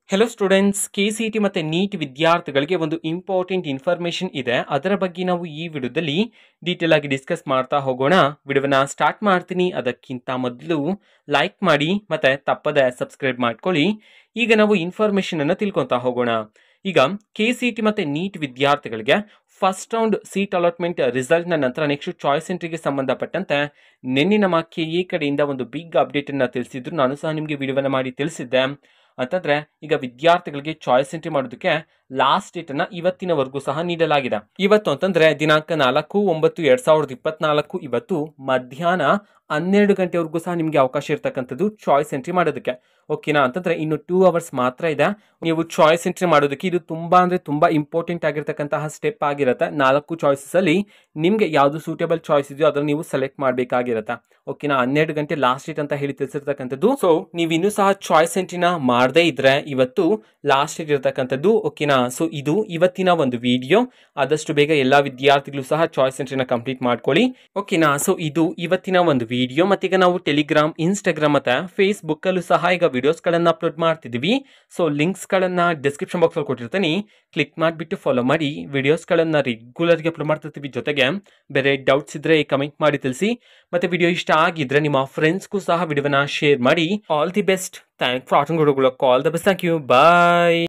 Hello students, KCET ಮತ್ತು neat ವಿದ್ಯಾರ್ಥಿಗಳಿಗೆ ಒಂದು ಇಂಪಾರ್ಟೆಂಟ್ ಇನ್ಫಾರ್ಮೇಷನ್ ಇದೆ. ಅದರ ಬಗ್ಗೆ ನಾವು ಈ ವಿಡಿಯೋದಲ್ಲಿ ಡೀಟೇಲ್ ಆಗಿ ಡಿಸ್ಕಸ್ ಮಾಡ್ತಾ ಹೋಗೋಣ. ವಿಡಿಯೋನ ಸ್ಟಾರ್ಟ್ ಮಾಡ್ತೀನಿ. ಅದಕ್ಕಿಂತ ಮೊದಲು ಲೈಕ್ ಮಾಡಿ ಮತ್ತೆ ತಪ್ಪದೆ ಸಬ್ಸ್ಕ್ರೈಬ್ ಮಾಡ್ಕೊಳ್ಳಿ. ಈಗ ನಾವು ಇನ್ಫಾರ್ಮೇಷನ್ ಅನ್ನು ತಿಳ್ಕೊತಾ ಹೋಗೋಣ. ಈಗ KCET ಮತ್ತು ನೀಟ್ ವಿದ್ಯಾರ್ಥಿಗಳಿಗೆ ಫಸ್ಟ್ ರೌಂಡ್ ಸೀಟ್ ಅಲಾಟ್ಮೆಂಟ್ ರಿಸಲ್ಟ್ನ ನಂತರ ನೆಕ್ಸ್ಟ್ ಚಾಯ್ಸ್ ಎಂಟ್ರಿಗೆ ಸಂಬಂಧಪಟ್ಟಂತೆ ನಿನ್ನೆ ನಮ್ಮ KA ಕಡೆಯಿಂದ ಒಂದು ಬಿಗ್ ಅಪ್ಡೇಟ್ ಅನ್ನ ತಿಳಿಸಿದ್ರು. ನಾನು ಸಹ ನಿಮಗೆ ವಿಡಿಯೋನ ಮಾಡಿ ತಿಳಿಸಿದ್ದೆ. ಅಂತಂದ್ರೆ ಈಗ ವಿದ್ಯಾರ್ಥಿಗಳಿಗೆ ಚಾಯ್ಸ್ ಎಂಟ್ರಿ ಮಾಡೋದಕ್ಕೆ ಲಾಸ್ಟ್ ಡೇಟ್ ಅನ್ನ ಇವತ್ತಿನವರೆಗೂ ಸಹ ನೀಡಲಾಗಿದೆ. ಇವತ್ತು ಅಂತಂದ್ರೆ ದಿನಾಂಕ 4/9/2024 ಇವತ್ತು ಮಧ್ಯಾಹ್ನ 12 ಗಂಟೆವರೆಗೂ ಸಹ ನಿಮಗೆ ಅವಕಾಶ ಇರ್ತಕ್ಕಂಥದ್ದು ಚಾಯ್ಸ್ ಎಂಟ್ರಿ ಮಾಡೋದಕ್ಕೆ. ಓಕೆನಾ? ಅಂತಂದ್ರೆ ಇನ್ನು 2 ಅವರ್ಸ್ ಮಾತ್ರ ಇದೆ ನೀವು ಚಾಯ್ಸ್ ಎಂಟ್ರಿ ಮಾಡೋದಕ್ಕೆ. ಇದು ತುಂಬಾ ಅಂದ್ರೆ ತುಂಬಾ ಇಂಪಾರ್ಟೆಂಟ್ ಆಗಿರ್ತಕ್ಕಂತಹ ಸ್ಟೆಪ್ ಆಗಿರುತ್ತೆ. 4 ಚಾಯ್ಸಸ್ ಅಲ್ಲಿ ನಿಮ್ಗೆ ಯಾವ್ದು ಸೂಟೇಬಲ್ ಚಾಯ್ಸ್ ಇದೆಯೋ ಅದನ್ನ ನೀವು ಸೆಲೆಕ್ಟ್ ಮಾಡಬೇಕಾಗಿರುತ್ತೆ. ಓಕೆನಾ? 12 ಗಂಟೆ ಲಾಸ್ಟ್ ಡೇಟ್ ಅಂತ ಹೇಳಿ ತಿಳಿಸಿರ್ತಕ್ಕಂಥದ್ದು. ಸೊ ನೀವು ಇನ್ನೂ ಸಹ ಚಾಯ್ಸ್ ಎಂಟ್ರಿನ ಮಾಡದೇ ಇದ್ರೆ ಇವತ್ತು ಲಾಸ್ಟ್ ಡೇಟ್ ಇರತಕ್ಕಂಥದ್ದು. ಓಕೆನಾ? ಸೊ ಇದು ಇವತ್ತಿನ ಒಂದು ವಿಡಿಯೋ. ಆದಷ್ಟು ಬೇಗ ಎಲ್ಲಾ ವಿದ್ಯಾರ್ಥಿಗಳು ಸಹ ಚಾಯ್ಸ್ ಎಂಟ್ರಿನ ಕಂಪ್ಲೀಟ್ ಮಾಡ್ಕೊಳ್ಳಿ. ಓಕೆನಾ? ಸೊ ಇದು ಇವತ್ತಿನ ಒಂದು ವಿಡಿಯೋ. ಮತ್ತೀಗ ನಾವು ಟೆಲಿಗ್ರಾಮ್, ಇನ್ಸ್ಟಾಗ್ರಾಮ್ ಮತ್ತೆ ಫೇಸ್ಬುಕ್ ಅಲ್ಲೂ ಸಹ ಈಗ ವಿಡಿಯೋಸ್ ಗಳನ್ನ ಅಪ್ಲೋಡ್ ಮಾಡ್ತಿದೀವಿ. ಸೊ ಲಿಂಕ್ಸ್ ಗಳನ್ನ ಡಿಸ್ಕ್ರಿಪ್ಷನ್ ಬಾಕ್ಸ್ ಅಲ್ಲಿ ಕೊಟ್ಟಿರ್ತೀನಿ. ಕ್ಲಿಕ್ ಮಾಡಿಬಿಟ್ಟು ಫಾಲೋ ಮಾಡಿ. ವಿಡಿಯೋಸ್ ಗಳನ್ನ ರೆಗ್ಯುಲರ್ ಗೆ ಅಪ್ಲೋಡ್ ಮಾಡ್ತಿರ್ತೀವಿ. ಜೊತೆಗೆ ಬೇರೆ ಡೌಟ್ಸ್ ಇದ್ರೆ ಕಮೆಂಟ್ ಮಾಡಿ ತಿಳಿಸಿ. ಮತ್ತೆ ವಿಡಿಯೋ ಇಷ್ಟ ಆಗಿದ್ರೆ ನಿಮ್ಮ ಫ್ರೆಂಡ್ಸ್ಗೂ ಸಹ ವಿಡಿಯೋನ ಶೇರ್ ಮಾಡಿ. All the best. Thank for watching. All the best. Thank you. Bye.